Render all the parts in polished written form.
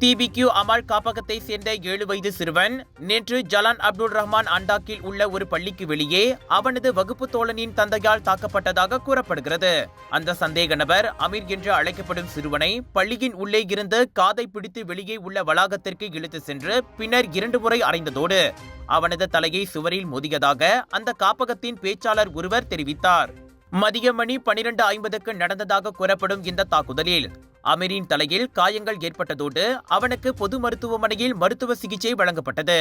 BBQ அமால் காப்பகத்தை சேர்ந்த 7 வயது சிறுவன் நேற்று ஜலான் அப்துல் ரஹ்மான் அண்டாக்கில் உள்ள ஒரு பள்ளிக்கு வெளியே அவனது வகுப்பு தோழனின் தந்தையால் தாக்கப்பட்டதாக கூறப்படுகிறது. அந்த சந்தேக நபர் அமீர் என்று அழைக்கப்படும் சிறுவனை பள்ளியின் உள்ளே இருந்து காதை பிடித்து வெளியே உள்ள வளாகத்திற்கு இழுத்து சென்று பின்னர் 2 முறை அறைந்ததோடு அவனது தலையை சுவரில் மோதியதாக அந்த காப்பகத்தின் பேச்சாளர் ஒருவர் தெரிவித்தார். மதியம் மணி 12:50க்கு நடந்ததாக கூறப்படும் இந்த தாக்குதலில் அமீரின் தலையில் காயங்கள் ஏற்பட்டதோடு அவனுக்கு பொது மருத்துவமனையில் மருத்துவ சிகிச்சை வழங்கப்பட்டது.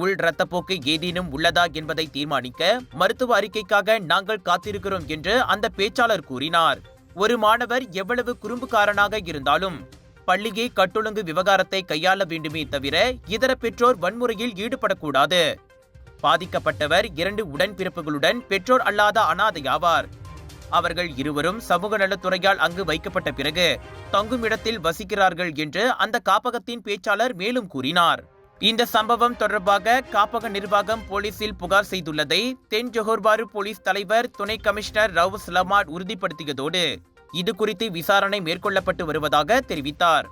உள் இரத்தப்போக்கு ஏதேனும் உள்ளதா என்பதை தீர்மானிக்க மருத்துவ அறிக்கைக்காக நாங்கள் காத்திருக்கிறோம் என்று அந்த பேச்சாளர் கூறினார். ஒரு மாணவர் எவ்வளவு குறும்புக்காரனாக இருந்தாலும் பள்ளியை கட்டொழுங்கு விவகாரத்தை கையாள வேண்டுமே தவிர இதர பெற்றோர் வன்முறையில் ஈடுபடக்கூடாது. பாதிக்கப்பட்டவர் 2 உடன்பிறப்புகளுடன் பெற்றோர் அல்லாத அனாதையாவார். அவர்கள் இருவரும் சமூக நலத்துறையால் அங்கு வைக்கப்பட்ட பிறகு தங்கும் இடத்தில் வசிக்கிறார்கள் என்று அந்த காப்பகத்தின் பேச்சாளர் மேலும் கூறினார். இந்த சம்பவம் தொடர்பாக காப்பக நிர்வாகம் போலீசில் புகார் செய்துள்ளதை தென் ஜொஹோர்பாரு போலீஸ் தலைவர் துணை கமிஷனர் ரவுஸ் லமாட் உறுதிப்படுத்தியதோடு இது குறித்து விசாரணை மேற்கொள்ளப்பட்டு வருவதாக தெரிவித்தார்.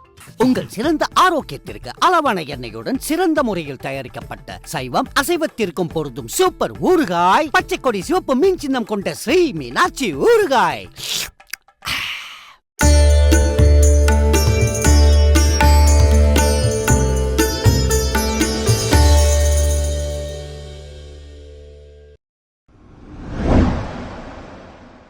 உங்கள் சிறந்த ஆரோக்கியத்திற்கு அளவான எண்ணெயுடன் சிறந்த முறையில் தயாரிக்கப்பட்ட சைவம் அசைவத்திற்கும் பொருந்தும் சூப்பர் ஊறுகாய், பச்சை கொடி சிவப்பு மீன் சின்னம் கொண்ட ஸ்ரீ மீனாட்சி ஊறுகாய்.